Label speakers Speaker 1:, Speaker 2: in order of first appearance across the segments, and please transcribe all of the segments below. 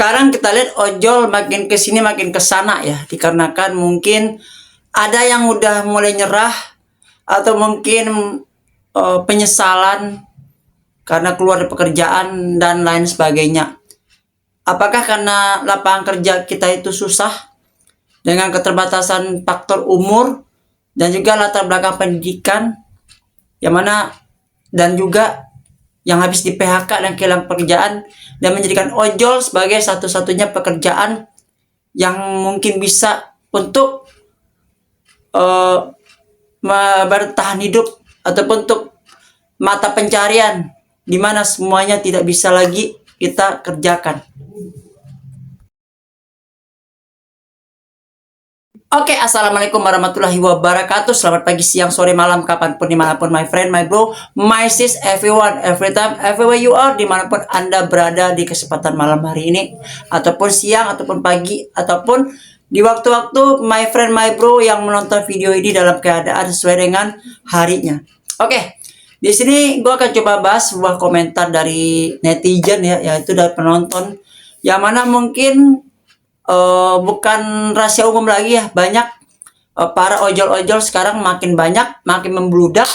Speaker 1: sekarang kita lihat ojol makin ke sini makin ke sana ya, dikarenakan mungkin ada yang udah mulai nyerah atau mungkin penyesalan karena keluar dari pekerjaan dan lain sebagainya. Apakah karena lapangan kerja kita itu susah dengan keterbatasan faktor umur dan juga latar belakang pendidikan, yang mana dan juga yang habis di PHK dan kehilangan pekerjaan dan menjadikan ojol sebagai satu-satunya pekerjaan yang mungkin bisa untuk bertahan hidup ataupun untuk mata pencarian, di mana semuanya tidak bisa lagi kita kerjakan. Oke, assalamualaikum warahmatullahi wabarakatuh. Selamat pagi, siang, sore, malam, kapanpun, dimanapun, my friend, my bro, my sis, everyone, every time, everywhere you are, dimanapun Anda berada di kesempatan malam hari ini, ataupun siang, ataupun pagi, ataupun di waktu-waktu my friend, my bro yang menonton video ini dalam keadaan sesuai dengan harinya. Oke, di sini gue akan coba bahas sebuah komentar dari netizen ya, yaitu dari penonton, yang mana mungkin bukan rahasia umum lagi ya, banyak para ojol-ojol sekarang makin banyak, makin membludak,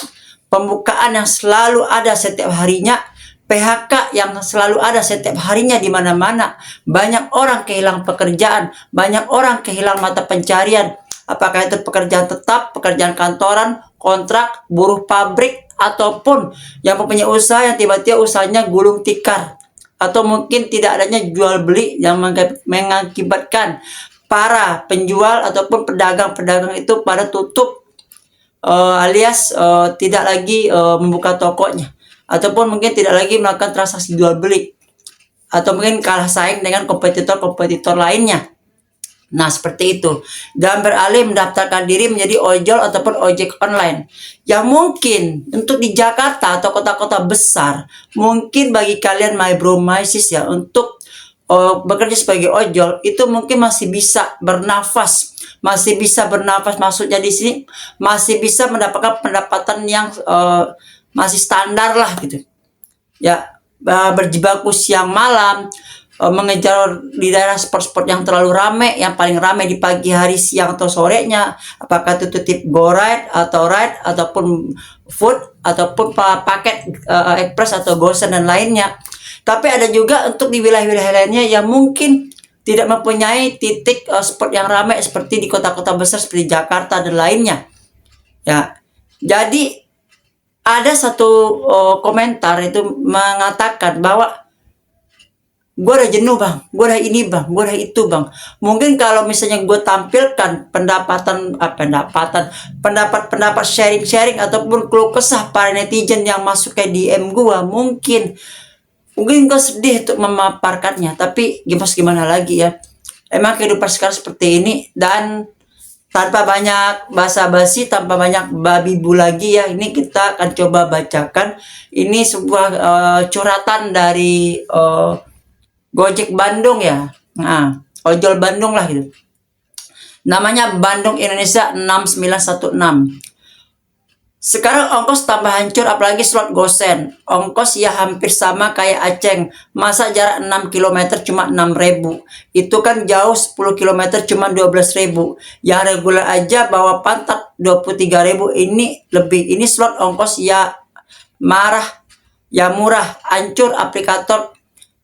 Speaker 1: pembukaan yang selalu ada setiap harinya, PHK yang selalu ada setiap harinya di mana-mana, banyak orang kehilangan pekerjaan, banyak orang kehilangan mata pencarian, apakah itu pekerjaan tetap, pekerjaan kantoran, kontrak, buruh pabrik, ataupun yang mempunyai usaha yang tiba-tiba usahanya gulung tikar, atau mungkin tidak adanya jual beli yang mengakibatkan para penjual ataupun pedagang-pedagang itu pada tutup, alias tidak lagi membuka tokonya, ataupun mungkin tidak lagi melakukan transaksi jual beli, atau mungkin kalah saing dengan kompetitor-kompetitor lainnya. Nah, seperti itu. Dan beralih mendaftarkan diri menjadi ojol ataupun ojek online. Yang mungkin untuk di Jakarta atau kota-kota besar, mungkin bagi kalian my bro, my sis ya, untuk bekerja sebagai ojol itu mungkin masih bisa bernafas. Maksudnya di sini masih bisa mendapatkan pendapatan yang masih standar lah gitu. Ya, berjibaku siang malam, mengejar di daerah spot-spot yang terlalu ramai, yang paling ramai di pagi hari, siang atau sorenya, apakah itu tip go ride atau ride ataupun food ataupun paket express atau gosen dan lainnya. Tapi ada juga untuk di wilayah-wilayah lainnya yang mungkin tidak mempunyai titik spot yang ramai seperti di kota-kota besar seperti Jakarta dan lainnya. Ya, jadi ada satu komentar itu mengatakan bahwa gue udah jenuh bang, gue udah ini bang, gue udah itu bang. Mungkin kalau misalnya gue tampilkan pendapat sharing ataupun keluh kesah para netizen yang masuk ke DM gue, mungkin gue sedih untuk memaparkannya. Tapi gimana lagi ya, emang kehidupan sekarang seperti ini, dan tanpa banyak basa-basi, tanpa banyak babi bu lagi ya, ini kita akan coba bacakan. Ini sebuah curhatan dari Gojek Bandung ya. Nah, ojol Bandung lah gitu. Namanya Bandung Indonesia 6916. Sekarang ongkos tambah hancur, apalagi slot gosen. Ongkos ya hampir sama kayak Aceng. Masa jarak 6 km cuma 6.000. Itu kan jauh, 10 km cuma 12.000. Yang reguler aja bawa pantat 23.000. Ini lebih. Ini slot ongkos ya murah. Hancur aplikator.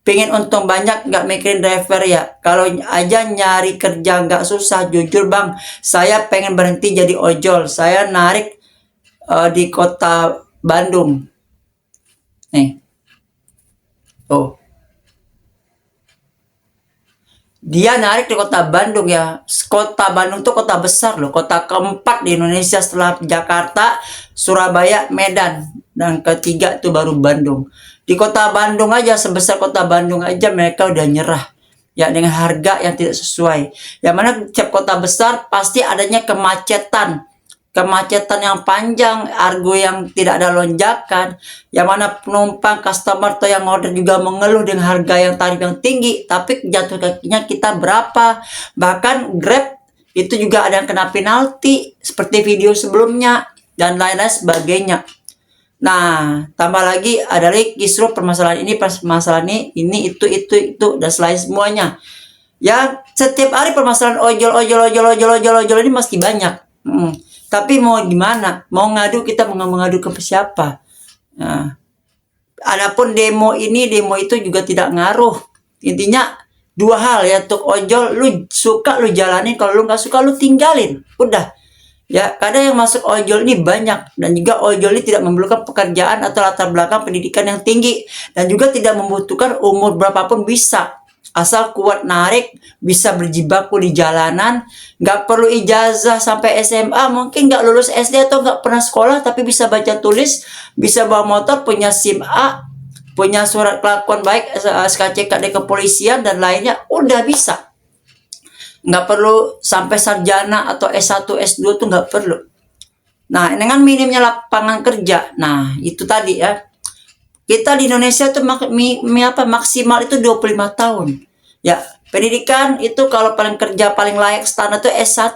Speaker 1: Pengen untung banyak, nggak mikirin driver ya. Kalau aja nyari kerja nggak susah. Jujur bang, saya pengen berhenti jadi ojol. Saya narik di kota Bandung. Nih. Oh. Dia narik di kota Bandung ya. Kota Bandung tuh kota besar loh. Kota keempat di Indonesia setelah Jakarta, Surabaya, Medan. Dan ketiga itu baru Bandung. Di kota Bandung aja, sebesar kota Bandung aja mereka udah nyerah. Ya, dengan harga yang tidak sesuai. Yang mana setiap kota besar pasti adanya kemacetan. Kemacetan yang panjang, argo yang tidak ada lonjakan. Yang mana penumpang, customer atau yang order juga mengeluh dengan harga yang tarif yang tinggi. Tapi jatuh kakinya kita berapa? Bahkan Grab itu juga ada yang kena penalti. Seperti video sebelumnya. Dan lain-lain sebagainya. Nah, tambah lagi ada lagi kisruh permasalahan ini itu dan selain semuanya. Ya, setiap hari permasalahan ojol ini mesti banyak. Tapi mau gimana? Mau ngadu kita mau mengadu ke siapa? Nah, adapun demo itu juga tidak ngaruh. Intinya dua hal ya, untuk ojol lu suka lu jalanin, kalau lu nggak suka lu tinggalin. Udah. Ya, kadang yang masuk ojol ini banyak, dan juga ojol ini tidak memerlukan pekerjaan atau latar belakang pendidikan yang tinggi, dan juga tidak membutuhkan umur berapapun bisa, asal kuat narik, bisa berjibaku di jalanan, nggak perlu ijazah sampai SMA, mungkin nggak lulus SD atau nggak pernah sekolah tapi bisa baca tulis, bisa bawa motor, punya SIM A, punya surat kelakuan baik, SKCK dari kepolisian dan lainnya, udah bisa. Nggak perlu sampai sarjana atau S1, S2 tuh nggak perlu. Nah, dengan minimnya lapangan kerja, nah itu tadi ya, kita di Indonesia tuh maksimal itu 25 tahun. Ya, pendidikan itu kalau paling kerja paling layak standar tuh S1.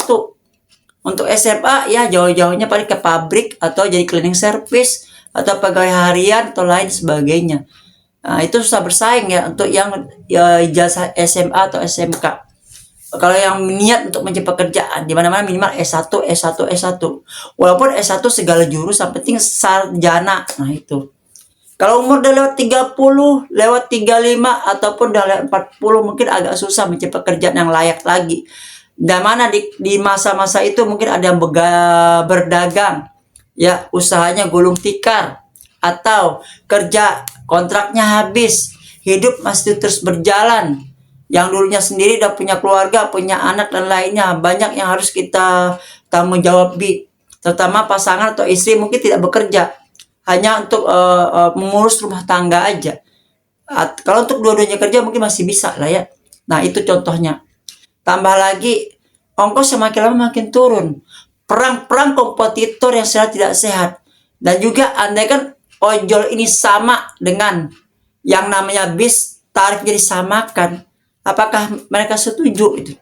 Speaker 1: Untuk SMA ya jauh-jauhnya paling ke pabrik atau jadi cleaning service atau pegawai harian atau lain sebagainya. Nah, itu susah bersaing ya untuk yang ya, ijazah SMA atau SMK. Kalau yang niat untuk mencari pekerjaan di mana-mana minimal S1, S1, S1. Walaupun S1 segala jurusan, penting sarjana. Nah, itu. Kalau umur udah lewat 30, lewat 35 ataupun udah lewat 40 mungkin agak susah mencari pekerjaan yang layak lagi. Dan mana di masa-masa itu mungkin ada yang berdagang, ya usahanya gulung tikar, atau kerja kontraknya habis, hidup masih terus berjalan. Yang dulunya sendiri udah punya keluarga, punya anak dan lainnya, banyak yang harus kita tanggung jawab, terutama pasangan atau istri mungkin tidak bekerja, hanya untuk mengurus rumah tangga aja. Kalau untuk dua-duanya kerja mungkin masih bisa lah ya. Nah, itu contohnya. Tambah lagi, ongkos semakin lama makin turun. Perang kompetitor yang secara tidak sehat. Dan juga andai kan ojol ini sama dengan yang namanya bis, tarifnya disamakan, apakah mereka setuju itu?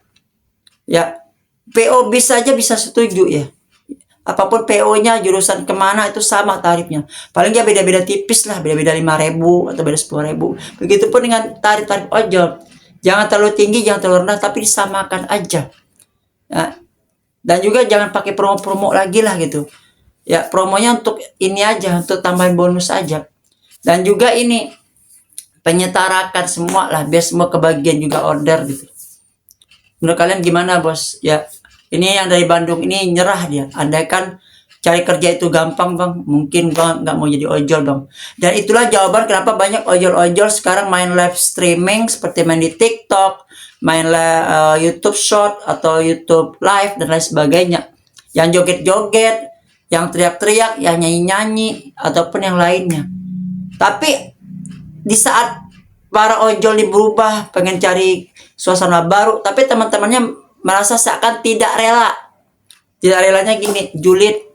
Speaker 1: Ya, PO bis saja bisa setuju ya. Apapun PO-nya, jurusan kemana itu sama tarifnya. Paling ya beda-beda tipis lah, beda-beda 5.000 atau beda 10.000. Begitupun dengan tarif-tarif ojol. Jangan terlalu tinggi, jangan terlalu rendah, tapi disamakan aja. Ya. Dan juga jangan pakai promo-promo lagi lah gitu. Ya, promonya untuk ini aja, untuk tambahan bonus aja. Dan juga ini, penyetarakan semua lah, biar semua kebagian juga order gitu. Menurut kalian gimana, bos? Ya, ini yang dari Bandung ini nyerah dia. Andaikan cari kerja itu gampang, bang, mungkin bang nggak mau jadi ojol, bang. Dan itulah jawaban kenapa banyak ojol-ojol sekarang main live streaming seperti main di TikTok, main YouTube Short atau YouTube Live dan lain sebagainya. Yang joget-joget, yang teriak-teriak, yang nyanyi-nyanyi ataupun yang lainnya. Tapi di saat para ojol ini berubah, pengen cari suasana baru, tapi teman-temannya merasa seakan tidak rela. Tidak relanya gini, julid.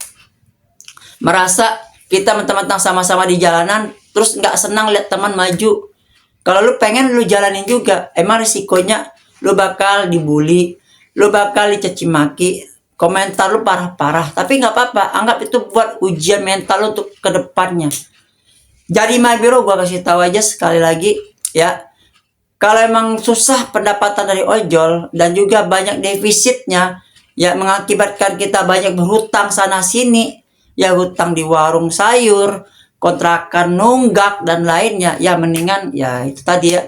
Speaker 1: Merasa kita teman-teman sama-sama di jalanan, terus nggak senang lihat teman maju. Kalau lu pengen lu jalanin juga, emang risikonya lu bakal dibully, lu bakal dicaci maki, komentar lu parah-parah. Tapi nggak apa-apa, anggap itu buat ujian mental lu untuk kedepannya. Jadi my bro, gua kasih tahu aja sekali lagi ya. Kalau emang susah pendapatan dari ojol dan juga banyak defisitnya, ya mengakibatkan kita banyak berhutang sana sini, ya hutang di warung sayur, kontrakan nunggak dan lainnya, ya mendingan ya itu tadi ya,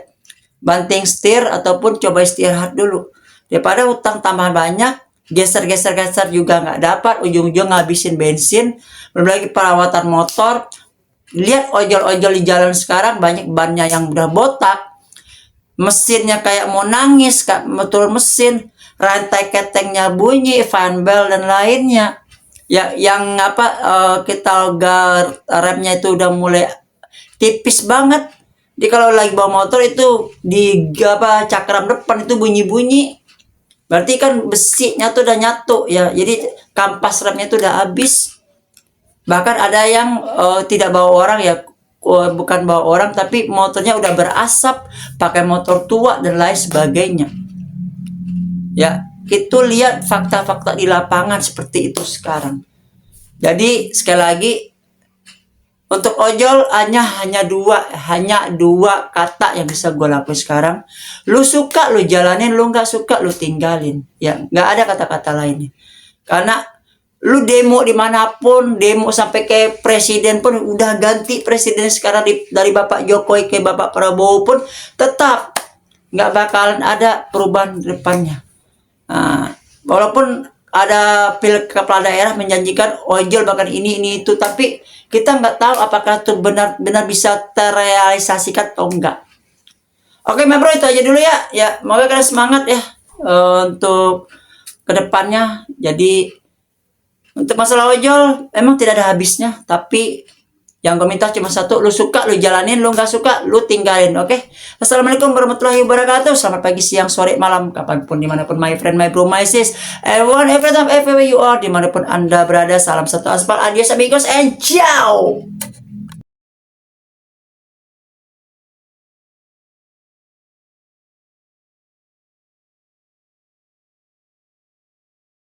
Speaker 1: banting setir ataupun coba istirahat dulu. Daripada hutang tambah banyak, geser-geser juga nggak dapat, ujung-ujung ngabisin bensin, belum lagi perawatan motor. Lihat ojol-ojol di jalan sekarang banyak bannya yang udah botak, mesinnya kayak mau nangis, mau turun mesin, rantai ketengnya bunyi, fan bell dan lainnya. Ya, yang kita remnya itu udah mulai tipis banget. Jadi kalau lagi bawa motor itu di cakram depan itu bunyi-bunyi. Berarti kan besinya tuh udah nyatu ya. Jadi kampas remnya itu udah habis. Bahkan ada yang tidak bawa orang ya, bukan bawa orang tapi motornya udah berasap, pakai motor tua dan lain sebagainya. Ya, itu lihat fakta-fakta di lapangan seperti itu sekarang. Jadi sekali lagi, Untuk ojol hanya dua kata yang bisa gue lakuin sekarang. Lu suka lu jalanin, lu nggak suka lu tinggalin. Ya nggak ada kata-kata lainnya. Karena lu demo dimanapun, demo sampai ke presiden pun udah ganti presiden sekarang dari Bapak Jokowi ke Bapak Prabowo pun tetap nggak bakalan ada perubahan di depannya. Nah, walaupun ada kepala daerah menjanjikan ojol bahkan ini itu, tapi kita nggak tahu apakah itu benar-benar bisa terrealisasikan atau enggak. Oke, Bro, itu aja dulu ya. Ya, semoga kalian semangat ya untuk kedepannya. Jadi untuk masalah ojol emang tidak ada habisnya, tapi yang gue minta cuma satu, lu suka lu jalanin, lu nggak suka lu tinggalin, oke? Assalamualaikum warahmatullahi wabarakatuh. Selamat pagi, siang, sore, malam, kapanpun, dimanapun, my friend, my bro, my sis, everyone, every time, everywhere you are, dimanapun anda berada. Salam satu aspal, adios amigos, and ciao.